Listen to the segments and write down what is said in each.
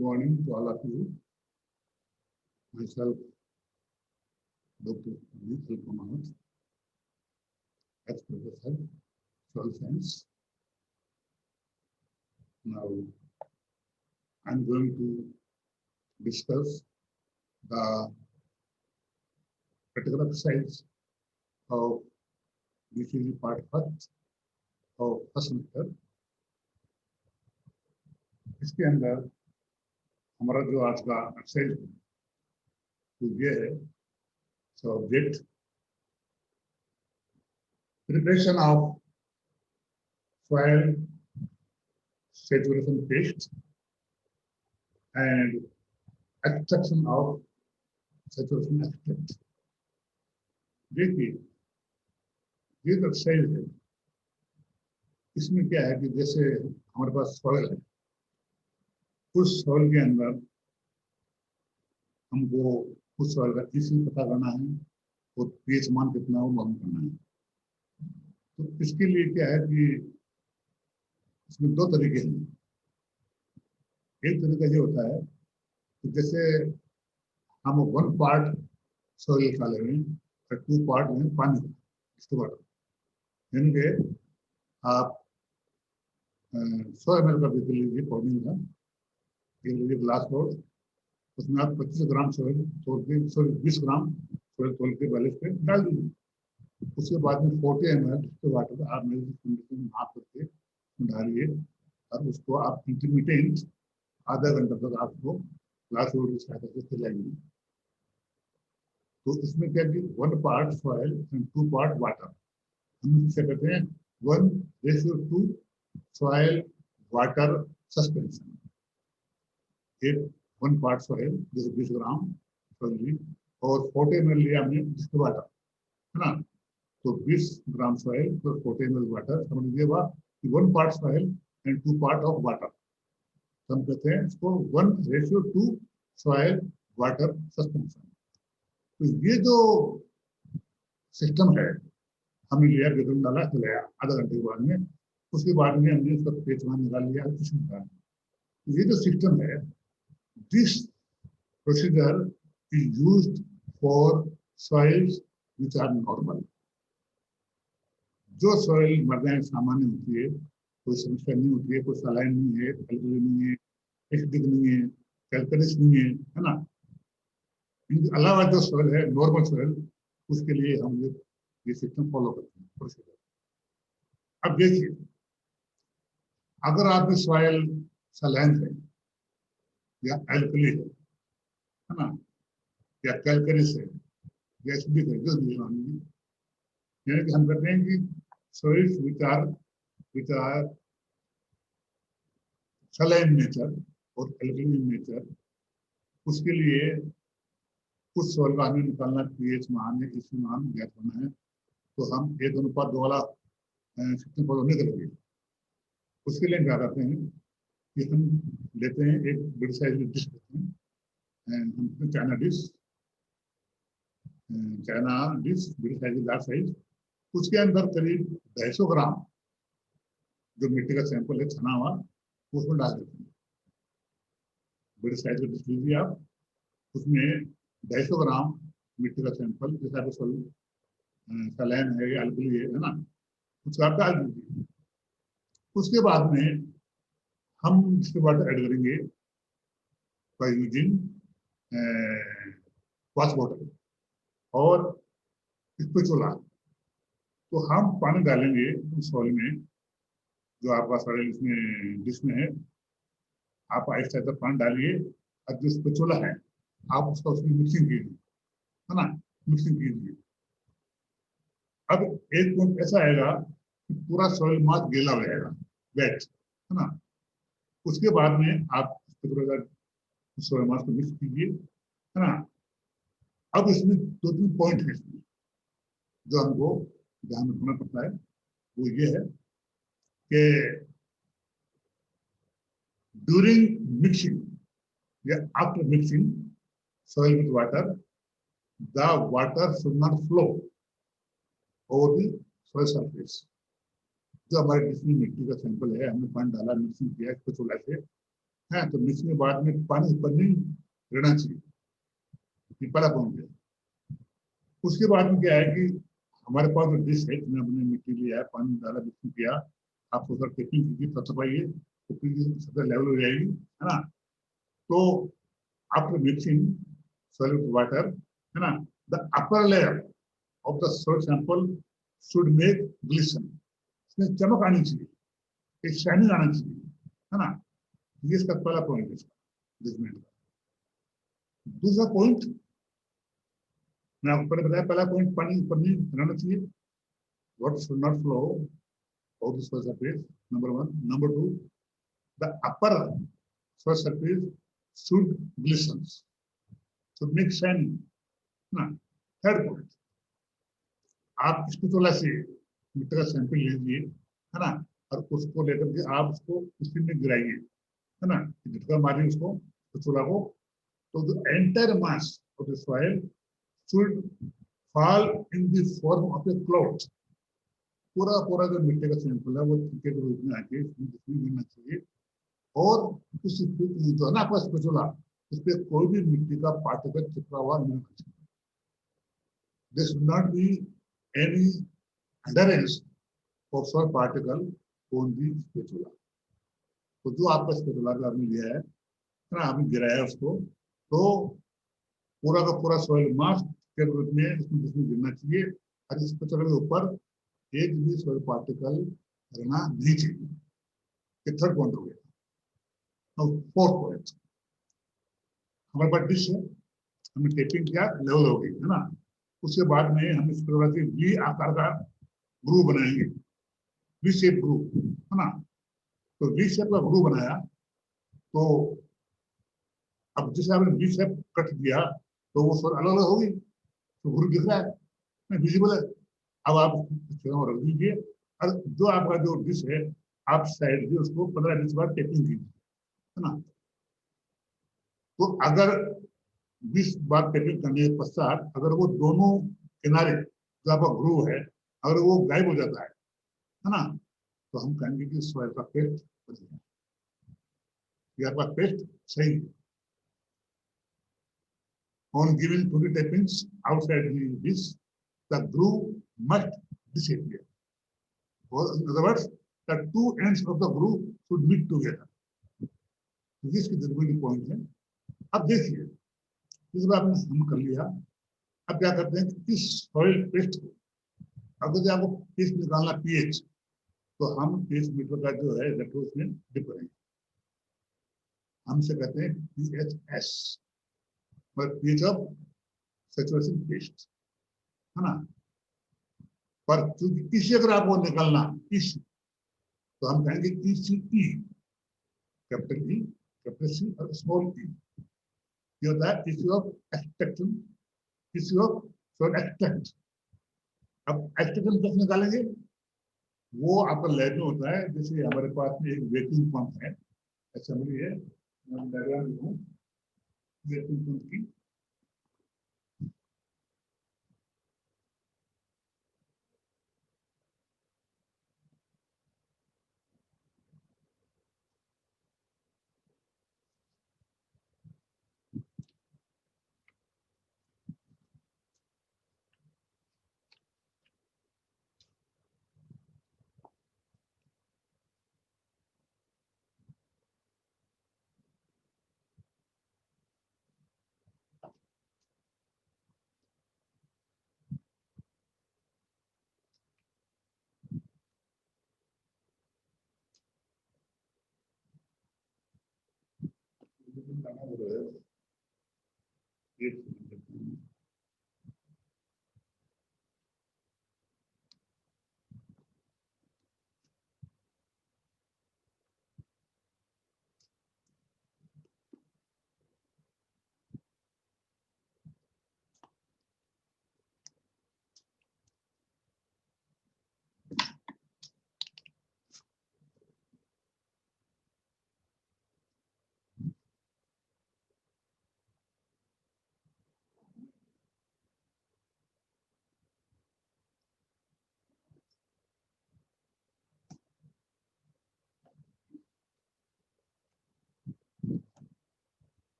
morning to all of you. Myself, Dr. Amit Kumar, ex-professor, soil science. Now, I'm going to discuss the particular exercise of BCG part first of first semester. इसके अंदर हमारा जो आज का exercise तो ये है subject preparation of soil saturation test and extraction of saturation extract. देखिए ये जो एक्सरसाइज है इसमें क्या है कि जैसे हमारे पास सॉइल है, उस सॉइल के अंदर हमको उस सॉइल का पीएच पता करना है और पीएच मान कितना हो मालूम करना है। तो इसके लिए क्या है कि इसमें दो तरीके हैं। एक तरीका ये होता है कि जैसे हम 1 पार्ट सॉइल निकाले हुए और 2 पार्ट में पानी यानी कि आप 100 ml का बिल्कुल लीजिए पानी का ग्लास लोड, उसमें आप 25 ग्राम सॉइल तोड़ के 20 ग्राम सॉइल तोड़ के बैलेंस पे डाल दीजिए। उसके बाद में 40 ml वाटर आप हाथ करके डालिए और उसको आप इंटरमीडिएट आधा घंटा तक आपको ग्लास लोड की सहायता से खिलाइए। तो इसमें क्या कि 1 part soil and 2 part water, हम इसे कहते हैं 1:2 सॉइल वाटर सस्पेंशन। एक 1 पार्ट सॉइल जैसे 20 ग्राम सॉइल और 40 ml लिया हमने जिसके वाटर है ना, तो 20 ग्राम सॉइल प्लस 40 ml वाटर, समझ लीजिए 1 part soil and 2 part of water. तो हम कहते हैं इसको 1:2 सॉइल वाटर सस्पेंशन। तो ये जो सिस्टम है हमने लिया, बेदम डाला, खिलाया आधा घंटे के बाद में, उसके बाद में हमने उसका पीएच मान निकाल लिया, कुछ निकाल। ये जो सिस्टम है, this procedure is used for soils which are normal. जो सॉइल मर्दाएं सामान्य होती है, कोई समस्या नहीं होती है, कोई सलाइन नहीं है, एल्कली नहीं है, एसिडिक नहीं है, कैल्करिस नहीं है ना, इनके अलावा जो सॉइल है नॉर्मल सॉइल, उसके लिए हम ये सिस्टम फॉलो करते हैं प्रोसीजर। अब देखिए, अगर आपकी सॉइल सलाइन है या एल्कली है ना, या कैल्करिस है या एसिडिक है, जो भी यानी कि हम कहते हैं कि soils which are saline nature और alkaline nature, उसके लिए उस सॉइल का हमें निकालना पीएच मान या इसी मान ज्ञात करना है। तो हम 1:2 वाला सिस्टम फॉलो नहीं करेंगे। उसके लिए क्या करते हैं कि हम लेते हैं एक बड़ी साइज की डिश लेते हैं, हम चाइना डिश बड़ी साइज की लार्ज साइज, उसके अंदर करीब 250 ग्राम जो मिट्टी का सैंपल है छना हुआ, उसमें डाल देते हैं। बड़ी साइज का डिश लीजिए आप, उसमें 250 ग्राम मिट्टी का सैंपल, जैसा कि सलाइन है या अल्कली है ना, उसको आप डाल दीजिए। उसके बाद में हम इसके बाद ऐड करेंगे बाय यूजिंग वॉश बॉटल और स्पैचुला। तो हम पानी डालेंगे उस सॉइल में, जो आपका सॉइल इसमें डिश में है, आप आहिस्ता आहिस्ता पानी डालिए और जो स्पैचुला है आप उसका उसमें मिक्सिंग कीजिए, है ना, मिक्सिंग कीजिए। अब एक पॉइंट ऐसा आएगा कि पूरा सॉइल मास गीला हो जाएगा, वेट, है ना। उसके बाद में आप सॉइल मास को मिक्स कीजिए, है ना। अब इसमें 2-3 पॉइंट है इसमें जो हमको ध्यान रखना पड़ता है। वो ये है कि ड्यूरिंग मिक्सिंग या after mixing soil with water, the water should not flow over the soil surface. जो हमारे जिसमें मिट्टी का सैंपल है, हमने पानी डाला, मिक्सिंग किया, इसको चला से, है, तो मिक्सिंग के बाद में पानी ऊपर नहीं रहना चाहिए, ये पहला पॉइंट है। उसके बाद में क्या है कि हमारे पास जो डिश है, इसमें हमने मिट्टी लिया है, पानी डाला, मिक्सिंग किया, आप उधर टेपिंग कीजिए, तब पाइए तो सबसे लेवल हो जाएगी, है ना। तो आफ्टर मिक्सिंग सॉलिड वाटर, है ना, the upper layer of the soil sample should make glisten, इसमें चमक आनी चाहिए, एक शाइनिंग आना चाहिए, है ना। ये इसका पहला पॉइंट है इसका। दूसरा पॉइंट मैं आपको पहले बताया, पहला पॉइंट पानी ऊपर नहीं रहना चाहिए, water should not flow over the soil surface, number one. Number two, the upper soil surface should glisten, should make shining, ना। थर्ड पॉइंट, आप स्पैचुला से मिट्टी का सैंपल लीजिए, है ना, और उसको लेकर के आप उसको उसी में गिराइए, है ना, झटका मारिए उसको स्पैचुला को, तो the entire mass of the soil should fall in the form of A cloud, पूरा पूरा जो मिट्टी का सैंपल है वो छिलके के रूप में आके इसमें गिरना चाहिए, और उस जो है ना आपका स्पैचुला, उस पर कोई भी मिट्टी का पार्टिकल चिपका हुआ नहीं होना चाहिए। There should not be any adherence of soil particle on the spatula. तो जो आपका स्पैचुला का आपने लिया है ना, आपने गिराया है उसको, तो पूरा का पूरा सॉइल मास के रूप में इसमें जिसमें गिरना चाहिए, और इस स्पैचुला के ऊपर एक भी सॉइल पार्टिकल रहना नहीं चाहिए। ये थर्ड पॉइंट हो गया। फोर्थ पॉइंट, हमारे पास डिश है, हमने टेपिंग किया, लेवल हो गई, है ना। उसके बाद में हम इस प्रकार के वी आकार का ग्रू बनाएंगे, वी शेप ग्रू, है ना। तो वी शेप का ग्रू बनाया, तो अब जैसे आपने वी शेप कट दिया तो वो सब अलग अलग होगी, तो ग्रू दिख रहा है, विजिबल है। अब आप रख दीजिए, और जो आपका जो डिश है आप साइड भी उसको 15-20 बार टेपिंग कीजिए, है ना। तो अगर 20 बार टेपिंग करने के पश्चात अगर वो दोनों किनारे जो आपका ग्रू है अगर वो गायब हो जाता है ना, तो हम कहेंगे कि सॉइल का पेस्ट बन गया, ये आपका पेस्ट सही है। On giving 20 tappings outside the dish, the groove must disappear. Or in other words, the two ends of the groove should meet together. तो इसकी जरूरी पॉइंट है। अब देखिए, इस बार हम कर लिया, अब क्या करते हैं कि इस सॉइल पेस्ट को, अगर आपको पेस्ट निकालना पीएच, तो हम पीएच मीटर का जो है इलेक्ट्रोड में डिप करेंगे, हम से कहते हैं पीएचएस, और पीएच ऑफ सैचुरेशन पेस्ट, है ना। पर क्योंकि इसी अगर आपको निकलना इस, तो हम कहेंगे ECE, capital E, capital C और स्मॉल ई। ये होता है issue of extraction, issue of soil extract. अब एक्सट्रैक्शन कैसे निकालेंगे, वो आपका लैब में होता है। जैसे हमारे पास में एक वैक्यूम पंप है, असेंबली है, वैक्यूम पंप की।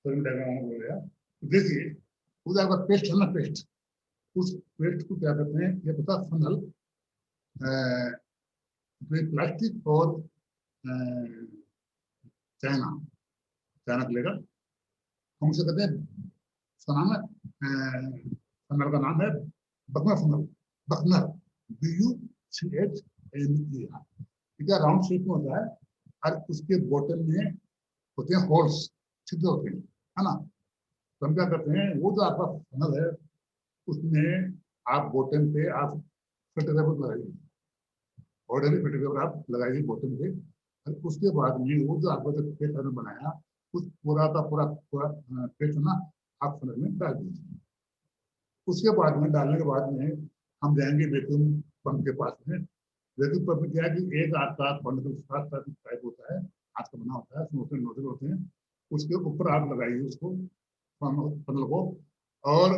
सोडियम डाइक्रोमेट बोल गया। देखिए वो आपका पेस्ट है ना, पेस्ट, उस पेस्ट को क्या कहते हैं, ये पता फनल, प्लास्टिक और चाइना, चाइना लेगा, हम उसे कहते हैं, उसका नाम है फनल का नाम है बकनर फनल, बकनर, BUCHNER। ठीक है, राउंड शेप में होता है और उसके बॉटम में होते हैं होल्स, छिद्र होते हैं, है ना। तो हम क्या करते हैं, वो जो आपका फनल है उसमें आप बॉटम पे आप फर्टिलाइजर लगाइए, ऑर्डनरी फर्टिलाइजर आप लगाइए बॉटम पे, और उसके बाद में वो जो आपका जो पेस्ट आपने बनाया, उस पूरा का पूरा पूरा पेस्ट ना आप फनल में डाल दीजिए। उसके बाद में डालने के बाद में हम जाएंगे वैक्यूम पंप के पास में। वैक्यूम पंप में क्या है कि एक आपका पाइप होता है, हाथ का बना होता है, उसमें उसमें नोजल होते हैं, उसके ऊपर आप लगाइए उसको, फनल को, और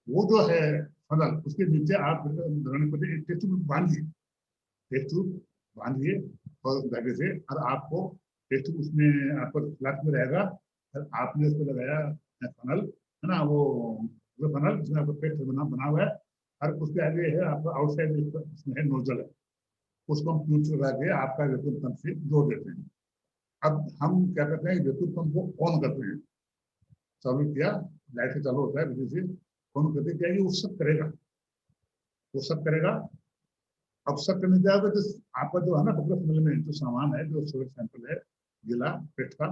वो जो है फनल, उसके नीचे आप टेस्ट बांधिए, टेस्ट बांधिए और धागे से, और आपको टेस्ट उसमें आपको फ्लैट में रहेगा, और आपने उसको लगाया फनल, है ना, वो फनल जिसमें आपका पेस्ट बना हुआ है, और उसके आगे है आपका आउटसाइड उसमें है नोजल है, उसको हम ट्यूब लगा के आपका वैक्यूम पंप से जोड़ देते हैं। अब हम क्या करते हैं, वैक्यूम पंप को ऑन करते हैं, चालू किया, लाइट से चालू होता है बिजली से, ऑन करते क्या है, वो सब करेगा, वो सब करेगा। अब सब करने जाएगा तो आपका जो है ना बकरा फनल में जो सामान है, जो सोलर सैंपल है गिला पेट का,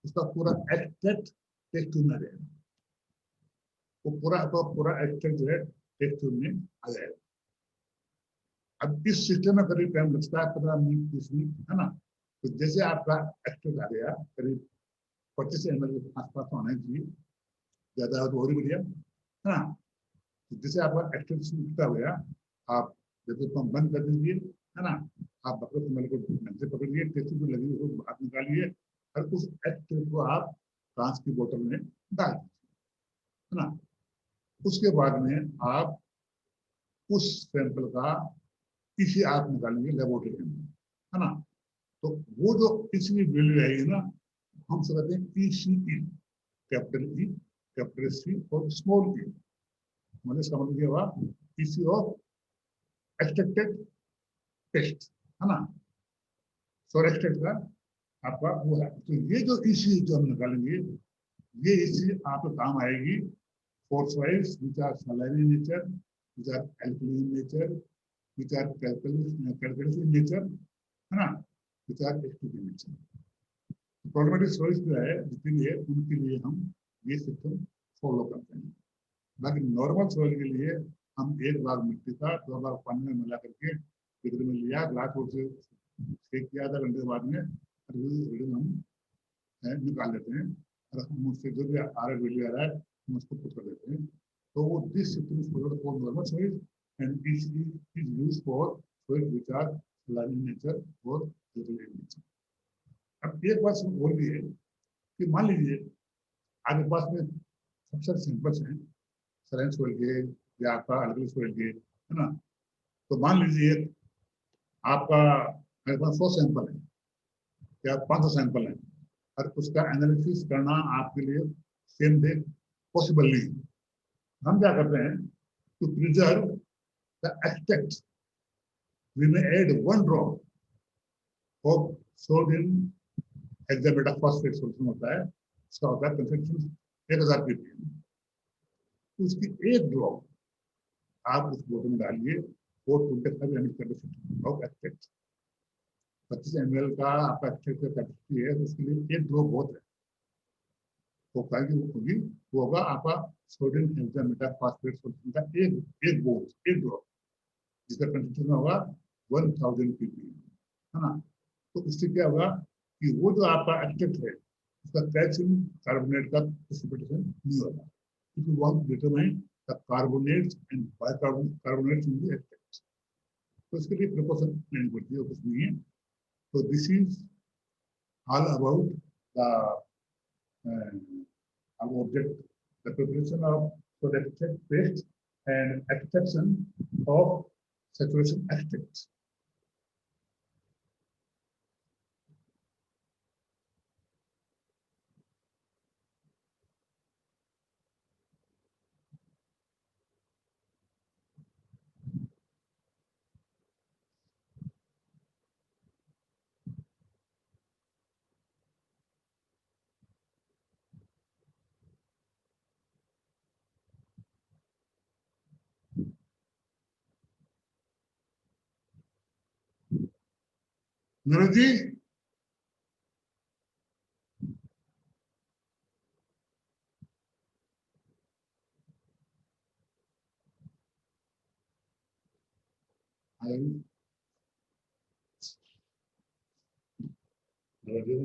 उसका पूरा एक्सट्रैक्ट टेस्ट ट्यूब में रहेगा, वो पूरा तो पूरा एक्सट्रैक्ट जो है टेस्ट ट्यूब में आ जाएगा। अब इस सिस्टम में करीब टाइम लगता है 15 मिनट 20 मिनट, है ना। तो जैसे आपका एक्सट्रैक्ट आ गया, करीब 25 ml के आसपास होना चाहिए, ज्यादा हो तो और ही बढ़िया, है ना। तो जैसे आपका एक्सट्रैक्ट हो गया, आप जैसे पंप बंद कर दीजिए, है ना, आप बकरे फनल को ढंग से पकड़िए, टेस्ट भी लगी हुई बाहर निकालिए, और उस एक्सट्रैक्ट को आप कांच की बोतल में डाल दीजिए, है ना। उसके बाद में आप उस सैंपल का इसी आप निकालेंगे लेबोरेटरी के अंदर, है ना। तो वो जो इसकी वैल्यू रहेगी ना, हम सब कहते हैं ECE, capital E, capital C और स्मॉल ई, मतलब इसका मतलब ये हुआ EC ऑफ एक्सट्रैक्टेड टेस्ट, है ना, सोर एक्सट्रैक्ट का आपका वो है। तो ये जो EC जो हम निकालेंगे, ये EC आपको काम आएगी for soils which are saline in nature, which are alkaline in nature, which are calcareous in nature, है ना, which are acidic in nature। Problematic soils जो है जितनी भी है उनके लिए हम ये सिस्टम फॉलो करते हैं। बाकी नॉर्मल सॉइल के लिए हम एक भाग मिट्टी का 2 भाग पानी में मिला करके गिद्र में लिया, ग्लास बोर्ड से सेक किया, आधा घंटे बाद में हम निकाल लेते हैं, और हम उससे जो भी आर वैल्यू आ रहा है हम उसको पुट कर देते हैं। तो वो this system is followed for normal soil and is used for soil which are saline in nature और एल्कलाइन इन नेचर। अब एक बात और भी है कि मान लीजिए आपके पास में सबसे सिंपल्स हैं, सलाइन सॉइल के या आपका एल्कलाइन सॉइल के, है ना। तो मान लीजिए आपका मेरे पास 100 सैंपल है या 500 सैंपल है, और उसका एनालिसिस करना आपके लिए सेम डे पॉसिबल नहीं। हम क्या करते हैं, to preserve the extract we may add 1 drop of sodium hexametaphosphate solution होता है, उसका होता है कंसंट्रेशन 1000 ppm। उसकी एक ड्रॉप आप उस बोतल में डालिए, 425 ml capacity of extract, 25 ml का आपका एक्सट्रैक्ट कैपेसिटी है, उसके लिए एक ड्रॉप बहुत है। वो क्या होगी, वो होगा आपका सोडियम हेक्सामेटाफॉस्फेट सॉल्यूशन का एक बोल, एक ड्रॉप, जिसका कंसंट्रेशन होगा 1000 ppm, है ना। तो इससे क्या होगा कि वो जो आपका एक्सट्रैक्ट है उसका कैल्शियम कार्बोनेट का प्रेसिपिटेशन नहीं होगा। If you want to determine the carbonates and bicarbonates in the extract, तो इसके लिए प्रिकॉशन लेनी पड़ती है, कुछ नहीं है। तो this is all about the object, the preparation of protected paste and extraction of saturation extracts. Naresh ji, Naresh ji,